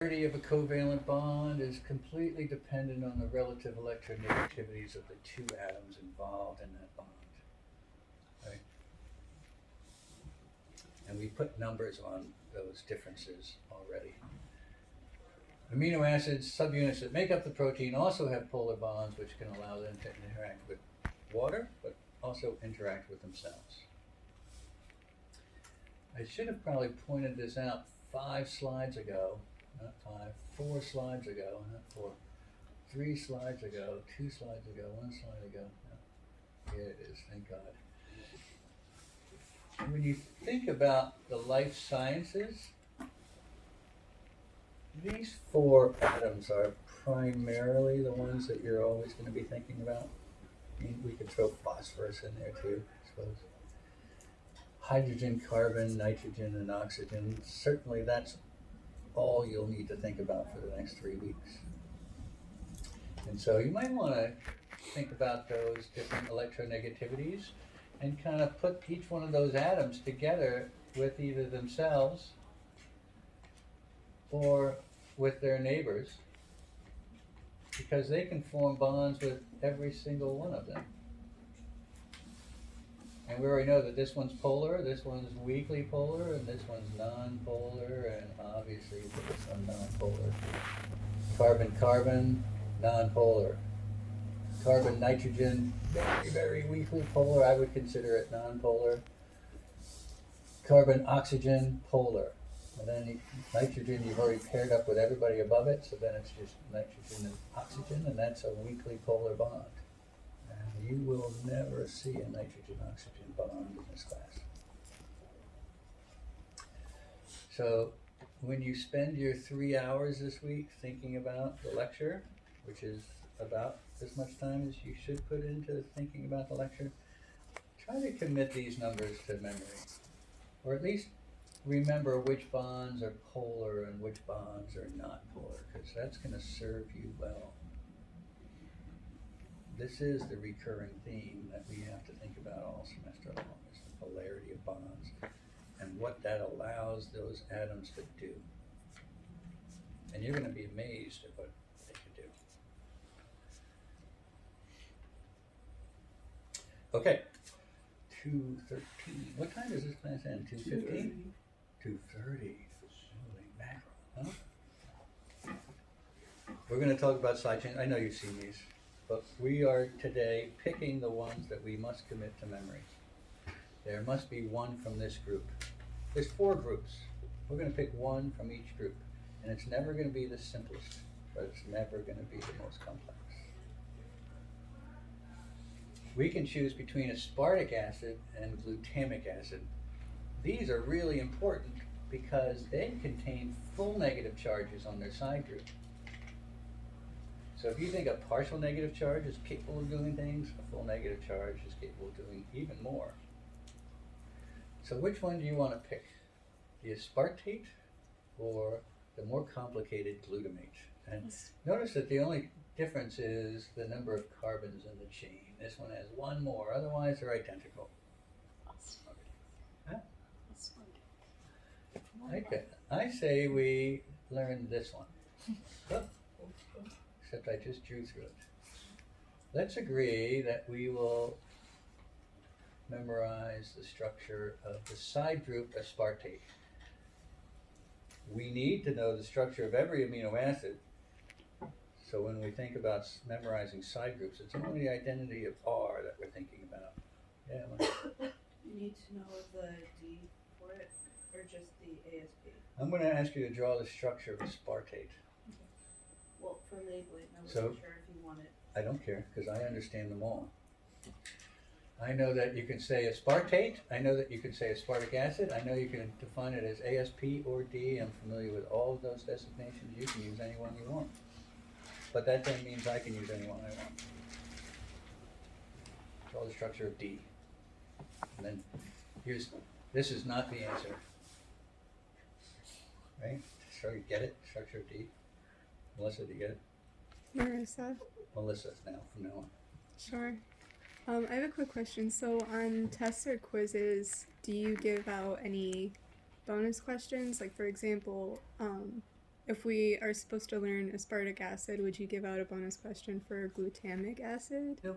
Polarity of a covalent bond is completely dependent on the relative electronegativities of the two atoms involved in that bond. Right? And we put numbers on those differences already. Amino acids, subunits that make up the protein, also have polar bonds which can allow them to interact with water, but also interact with themselves. I should have probably pointed this out 5 slides ago, not 5, 4 slides ago, not 4, 3 slides ago, 2 slides ago, 1 slide ago. No. Here it is, thank God. When you think about the life sciences, these 4 atoms are primarily the ones that you're always going to be thinking about. I mean, we could throw phosphorus in there too, I suppose. Hydrogen, carbon, nitrogen, and oxygen. Certainly that's all you'll need to think about for the next 3 weeks. And so you might want to think about those different electronegativities and kind of put each one of those atoms together with either themselves or with their neighbors, because they can form bonds with every single one of them. And we already know that this one's polar, this one's weakly polar, and this one's non-polar, and obviously this one's non-polar. Carbon-carbon, non-polar. Carbon-nitrogen, very, very weakly polar. I would consider it non-polar. Carbon-oxygen, polar. And then nitrogen, you've already paired up with everybody above it, so then it's just nitrogen and oxygen, and that's a weakly polar bond. And you will never see a nitrogen-oxygen bond in this class. So when you spend your 3 hours this week thinking about the lecture, which is about as much time as you should put into thinking about the lecture, try to commit these numbers to memory, or at least remember which bonds are polar and which bonds are not polar, because that's going to serve you well. This is the recurring theme that we have to think about all semester long, is the polarity of bonds and what that allows those atoms to do. And you're going to be amazed at what they can do. Okay, 2:13. What time does this class end? 2:15? 2:30. Holy mackerel, huh? We're going to talk about side chains. I know you've seen these, but we are today picking the ones that we must commit to memory. There must be one from this group. There's 4 groups. We're going to pick one from each group, and it's never going to be the simplest, but it's never going to be the most complex. We can choose between aspartic acid and glutamic acid. These are really important because they contain full negative charges on their side group. So if you think a partial negative charge is capable of doing things, a full negative charge is capable of doing even more. So which one do you want to pick? The aspartate or the more complicated glutamate? And notice that the only difference is the number of carbons in the chain. This one has 1 more, otherwise they're identical. Huh? Okay. I say we learn this one. Oh. Except I just drew through it. Let's agree that we will memorize the structure of the side group aspartate. We need to know the structure of every amino acid. So when we think about memorizing side groups, it's only the identity of R that we're thinking about. Yeah. You need to know the D for it, or just the ASP? I'm going to ask you to draw the structure of aspartate. Well, for labeling, I wasn't sure if you want it. I don't care, because I understand them all. I know that you can say aspartate. I know that you can say aspartic acid. I know you can define it as ASP or D. I'm familiar with all of those designations. You can use any one you want. But that then means I can use any one I want. Draw the structure of D. And then this is not the answer. Right? So you get it? Structure of D. Melissa, do you get it? Marissa. Melissa, now, from now on. Sure. I have a quick question. So on tests or quizzes, do you give out any bonus questions? Like, for example, if we are supposed to learn aspartic acid, would you give out a bonus question for glutamic acid? No.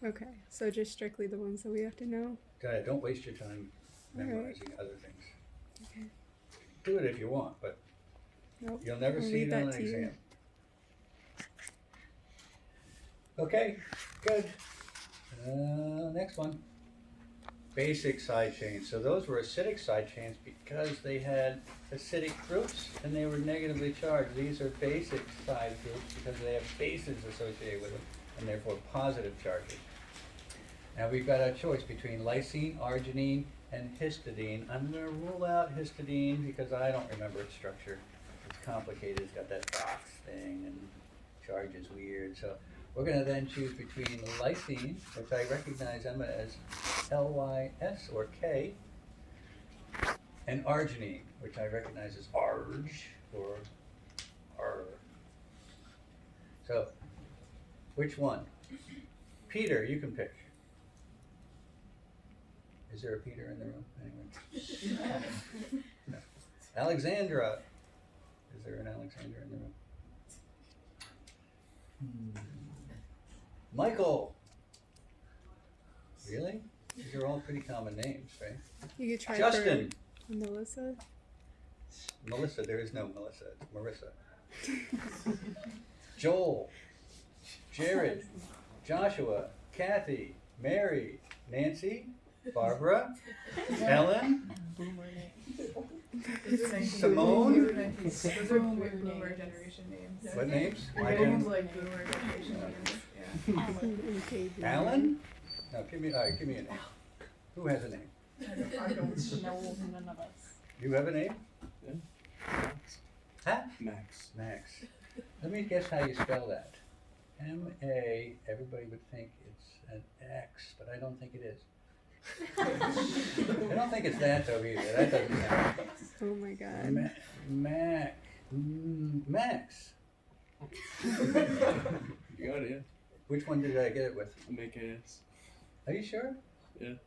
Okay, so just strictly the ones that we have to know. Go ahead, don't waste your time All right. memorizing other things. Okay. Do it if you want, but Nope. you'll never I'll see leave it on that an to you. exam. Okay, good. Next one. Basic side chains. So those were acidic side chains because they had acidic groups and they were negatively charged. These are basic side groups because they have bases associated with them and therefore positive charges. Now we've got a choice between lysine, arginine, and histidine. I'm going to rule out histidine because I don't remember its structure. It's complicated. It's got that box thing and charge is weird. So we're going to then choose between lysine, which I recognize Emma as Lys or K, and arginine, which I recognize as Arg or R. So, which one? Peter, you can pick. Is there a Peter in the room? Anyway. No. Alexandra. Is there an Alexandra in the room? Michael. Really? These are all pretty common names, right? You could try Justin. for Melissa. Melissa, there is no Melissa, it's Marissa. Joel, Jared, Joshua, Kathy, Mary, Nancy, Barbara, Ellen, Simone. Those are boomer generation names. What names? They're names like boomer generation names. Yeah. Alan? No, give me a name. Who has a name? I don't No, none of us. You have a name? Huh? Max. Max. Let me guess how you spell that. M-A, everybody would think it's an X, but I don't think it is. I don't think it's that though either. That doesn't sound. Oh my god. Max. You got it, yeah. Which one did I get it with? M-A-K-S. Are you sure? Yeah.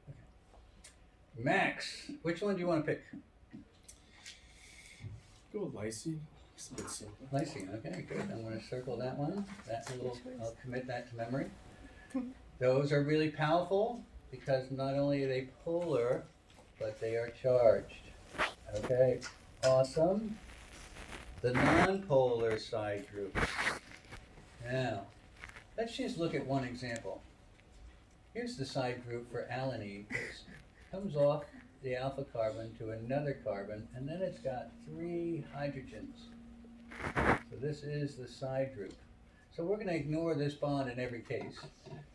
Max. Which one do you want to pick? Go with lysine. It's a bit simpler. Lysine. Okay, good. I'm going to circle that one. That's a little. I'll commit that to memory. Those are really powerful because not only are they polar, but they are charged. Okay, awesome. The non-polar side groups. Now, let's just look at one example. Here's the side group for alanine. It comes off the alpha carbon to another carbon, and then it's got 3 hydrogens. So this is the side group. So we're going to ignore this bond in every case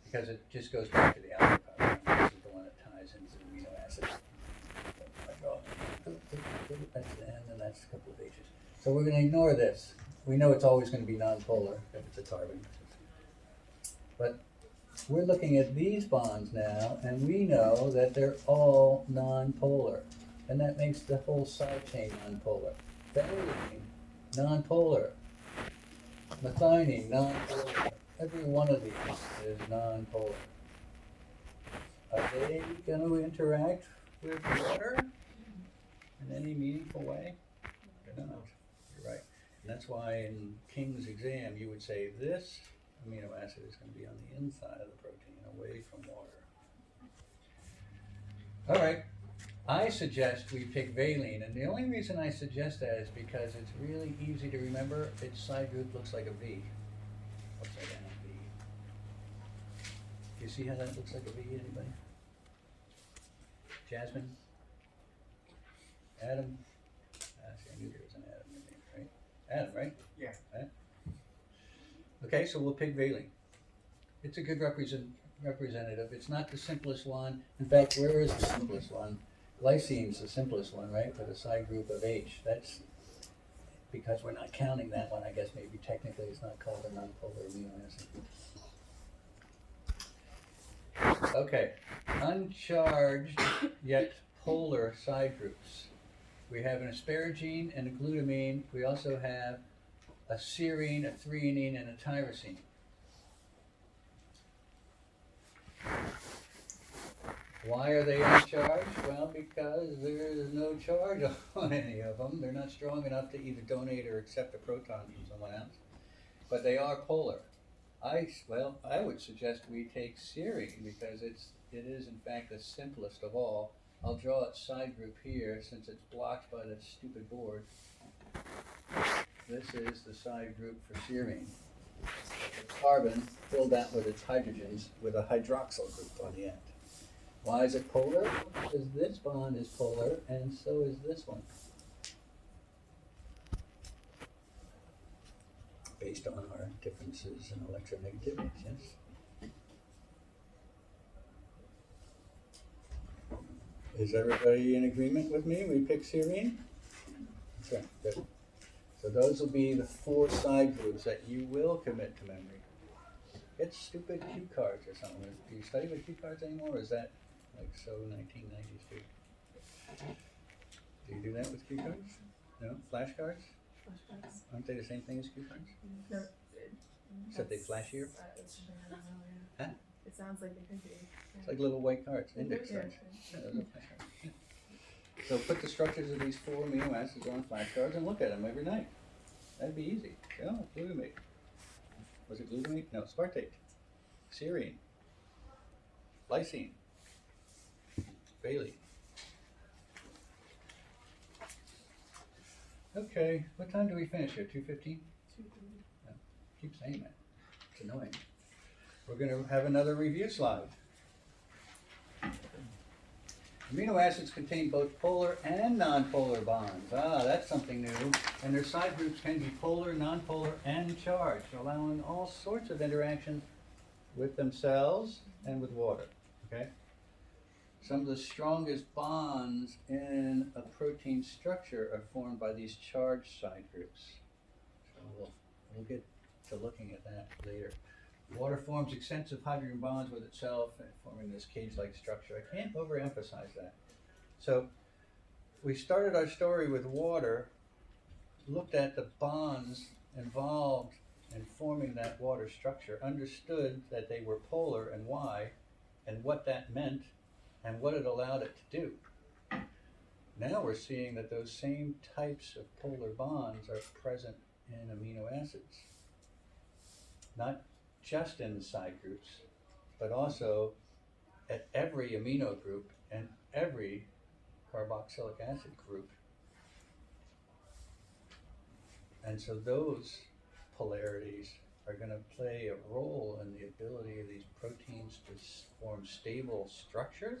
because it just goes back to the alpha carbon. This is the one that ties into the amino acid. That's the N, and that's a couple of H's. So we're going to ignore this. We know it's always going to be nonpolar if it's a carbon. But we're looking at these bonds now, and we know that they're all nonpolar. And that makes the whole side chain nonpolar. Valine, nonpolar. Methionine, nonpolar. Every one of these is nonpolar. Are they going to interact with water in any meaningful way? They're not. You're right. And that's why in King's exam you would say this amino acid is going to be on the inside of the protein, away from water. All right. I suggest we pick valine, and the only reason I suggest that is because it's really easy to remember. Its side group looks like a V. Upside down V. Do you see how that looks like a V, anybody? Jasmine? Adam? See, I knew there was an Adam in there, right? Adam, right? Yeah. Right? Okay, so we'll pick valine. It's a good representative. It's not the simplest one. In fact, where is the simplest one? Lysine's the simplest one, right? With a side group of H. That's because we're not counting that one. I guess maybe technically it's not called a nonpolar amino acid. Okay, uncharged yet polar side groups. We have an asparagine and a glutamine. We also have a serine, a threonine, and a tyrosine. Why are they uncharged? Well, because there is no charge on any of them. They're not strong enough to either donate or accept a proton from someone else. But they are polar. I would suggest we take serine because it is in fact the simplest of all. I'll draw its side group here since it's blocked by that stupid board. This is the side group for serine. The carbon filled out with its hydrogens with a hydroxyl group on the end. Why is it polar? Because this bond is polar and so is this one. Based on our differences in electronegativities, yes? Is everybody in agreement with me? We pick serine? That's right, good. So those will be the 4 side groups that you will commit to memory. It's stupid cue cards or something. Do you study with cue cards anymore, or is that like so 1992? Do you do that with cue cards? No? Flashcards? Flashbacks. Aren't they the same thing as cue cards? No, Except they flashier? That's something I don't know, yeah. Huh? It sounds like they could be. It's like little white cards, Yeah. index Yeah. cards. Yeah, those are flashcards. Yeah. So put the structures of these 4 amino acids on flashcards and look at them every night. That'd be easy. Oh, glutamate. Was it glutamate? No, aspartate. Serine. Lysine. Valine. Okay, what time do we finish here? 2:15? Keep saying that. It's annoying. We're going to have another review slide. Amino acids contain both polar and nonpolar bonds. That's something new. And their side groups can be polar, nonpolar, and charged, allowing all sorts of interactions with themselves and with water. Okay? Some of the strongest bonds in a protein structure are formed by these charged side groups. So we'll get to looking at that later. Water forms extensive hydrogen bonds with itself, forming this cage-like structure. I can't overemphasize that. So we started our story with water, looked at the bonds involved in forming that water structure, understood that they were polar and why, and what that meant, and what it allowed it to do. Now we're seeing that those same types of polar bonds are present in amino acids. Not just in the side groups, but also at every amino group and every carboxylic acid group. And so those polarities are going to play a role in the ability of these proteins to form stable structures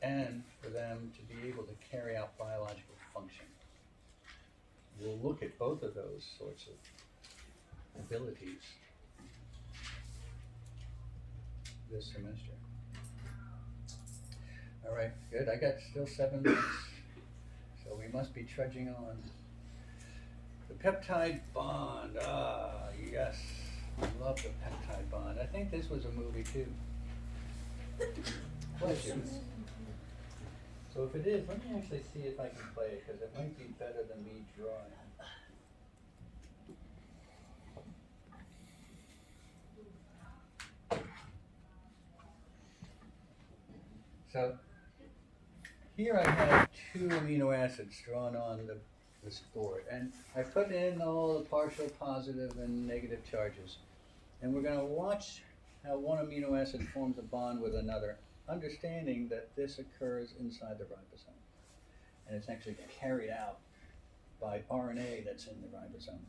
and for them to be able to carry out biological function. We'll look at both of those sorts of abilities this semester. All right, good. I got still 7 minutes, so we must be trudging on. The peptide bond. Yes, I love the peptide bond. I think this was a movie too. Bless you. So if it is, let me actually see if I can play it, because it might be better than me drawing. So here I have 2 amino acids drawn on this board, and I put in all the partial positive and negative charges, and we're going to watch how one amino acid forms a bond with another, understanding that this occurs inside the ribosome, and it's actually carried out by RNA that's in the ribosome.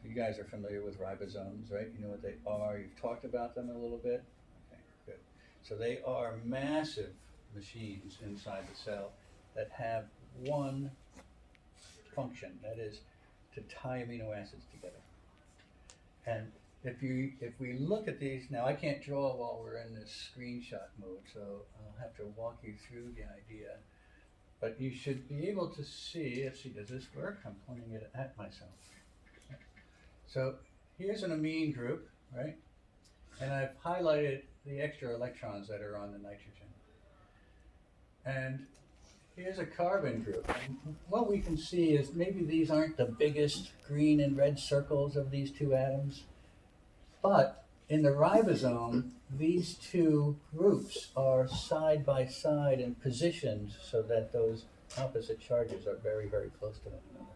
You guys are familiar with ribosomes, right? You know what they are. You've talked about them a little bit. Okay, good. So they are massive machines inside the cell that have one function, that is to tie amino acids together. And if we look at these, now I can't draw while we're in this screenshot mode, so I'll have to walk you through the idea. But you should be able to see, let's see, does this work? I'm pointing it at myself. So here's an amine group, right? And I've highlighted the extra electrons that are on the nitrogen. And here's a carbon group. And what we can see is maybe these aren't the biggest green and red circles of these 2 atoms, but in the ribosome, these two groups are side by side and positioned so that those opposite charges are very, very close to one another.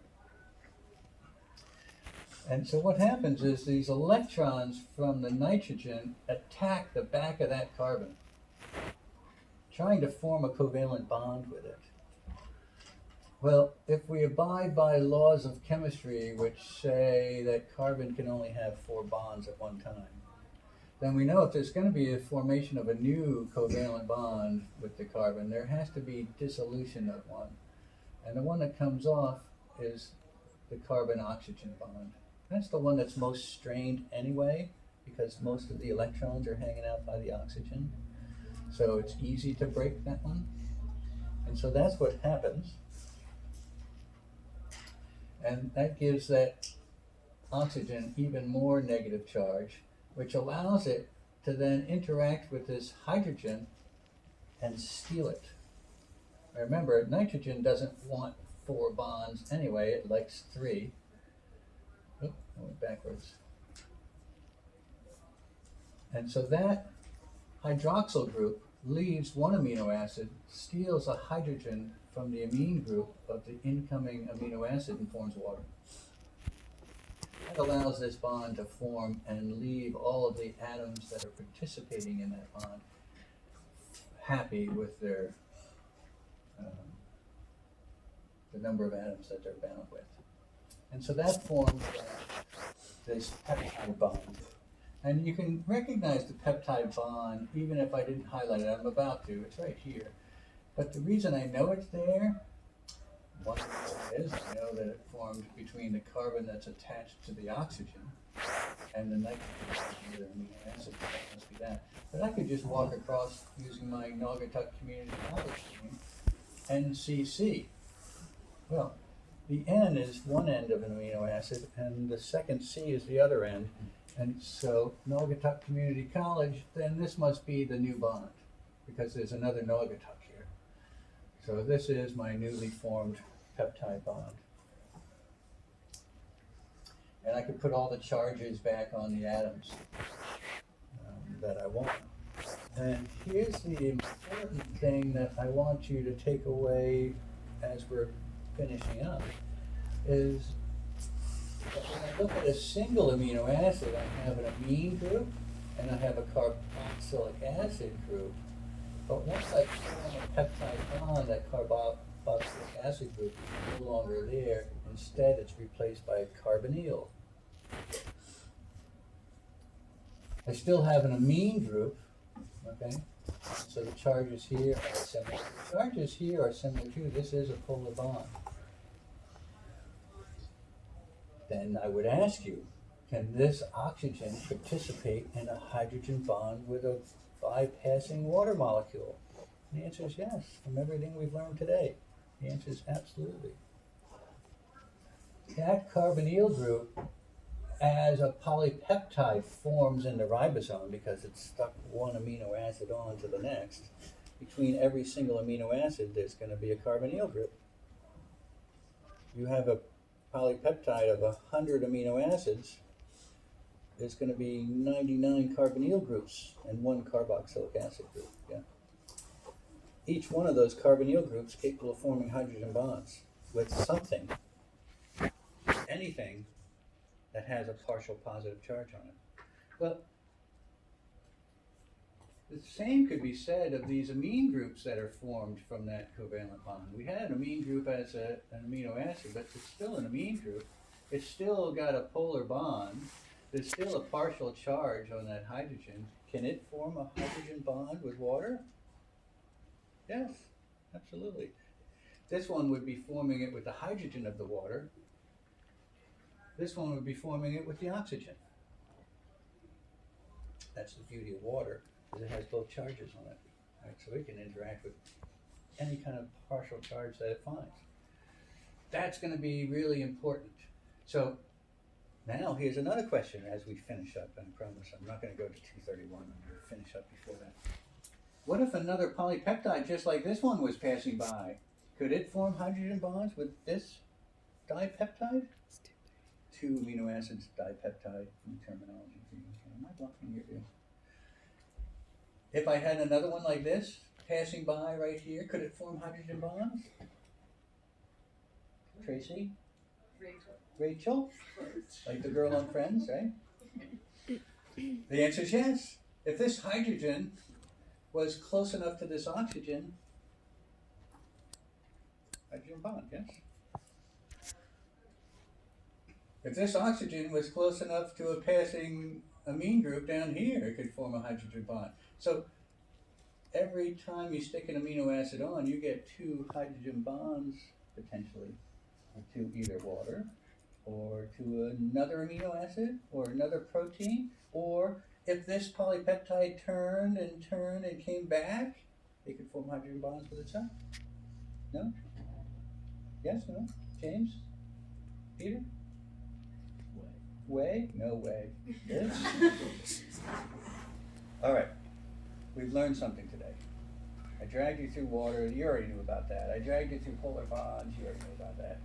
And so what happens is these electrons from the nitrogen attack the back of that carbon, trying to form a covalent bond with it. Well, if we abide by laws of chemistry which say that carbon can only have 4 bonds at one time, then we know if there's going to be a formation of a new covalent bond with the carbon, there has to be dissolution of one. And the one that comes off is the carbon-oxygen bond. That's the one that's most strained anyway, because most of the electrons are hanging out by the oxygen. So it's easy to break that one. And so that's what happens. And that gives that oxygen even more negative charge, which allows it to then interact with this hydrogen and steal it. Remember, nitrogen doesn't want 4 bonds anyway, it likes 3. Oh, I went backwards. And so that hydroxyl group leaves one amino acid, steals a hydrogen from the amine group of the incoming amino acid and forms water. That allows this bond to form and leave all of the atoms that are participating in that bond happy with their the number of atoms that they're bound with. And so that forms this peptide bond. And you can recognize the peptide bond even if I didn't highlight it. I'm about to. It's right here. But the reason I know it's there, one is I know that it formed between the carbon that's attached to the oxygen and the nitrogen, the amino acid. That must be that. But I could just walk across using my Naugatuck Community College name, NCC. Well, the N is one end of an amino acid, and the second C is the other end. And so Naugatuck Community College, then this must be the new bond, because there's another Naugatuck here. So this is my newly formed peptide bond. And I could put all the charges back on the atoms that I want. And here's the important thing that I want you to take away as we're finishing up, is that when I look at a single amino acid, I have an amine group and I have a carboxylic acid group. But once I form a peptide bond, that carboxylic acid group is no longer there. Instead, it's replaced by a carbonyl. I still have an amine group, okay? So the charges here are similar. The charges here are similar too. This is a polar bond. Then I would ask you, can this oxygen participate in a hydrogen bond with a bypassing water molecule? And the answer is yes, from everything we've learned today. The answer is absolutely. That carbonyl group, as a polypeptide, forms in the ribosome because it's stuck one amino acid on to the next. Between every single amino acid, there's going to be a carbonyl group. You have a polypeptide of 100 amino acids, there's going to be 99 carbonyl groups and 1 carboxylic acid group. Yeah. Each one of those carbonyl groups is capable of forming hydrogen bonds with something, anything that has a partial positive charge on it. Well, the same could be said of these amine groups that are formed from that covalent bond. We had an amine group as an amino acid, but it's still an amine group. It's still got a polar bond. There's still a partial charge on that hydrogen. Can it form a hydrogen bond with water? Yes, absolutely. This one would be forming it with the hydrogen of the water. This one would be forming it with the oxygen. That's the beauty of water, is it has both charges on it. Right? So it can interact with any kind of partial charge that it finds. That's going to be really important. So now here's another question as we finish up, and I promise I'm not going to go to 231, I'm going to finish up before that. What if another polypeptide just like this one was passing by? Could it form hydrogen bonds with this dipeptide? two amino acids, dipeptide, new terminology for you. Am I blocking your view? If I had another one like this, passing by right here, could it form hydrogen bonds? Tracy? Rachel? Like the girl on Friends, right? The answer is yes. If this hydrogen was close enough to this oxygen, hydrogen bond, yes? If this oxygen was close enough to a passing amine group down here, it could form a hydrogen bond. So every time you stick an amino acid on, you get two hydrogen bonds, potentially, to either water, or to another amino acid, or another protein, or if this polypeptide turned and came back, it could form hydrogen bonds with itself. No? Yes, no? James? Peter? Way? No way. Yes? All right. We've learned something today. I dragged you through water. You already knew about that. I dragged you through polar bonds. You already knew about that.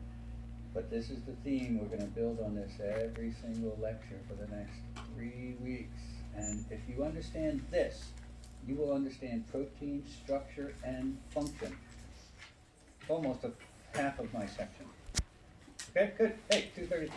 But this is the theme. We're going to build on this every single lecture for the next 3 weeks. And if you understand this, you will understand protein structure and function. Almost half of my section. Okay, good. Hey, 2:32.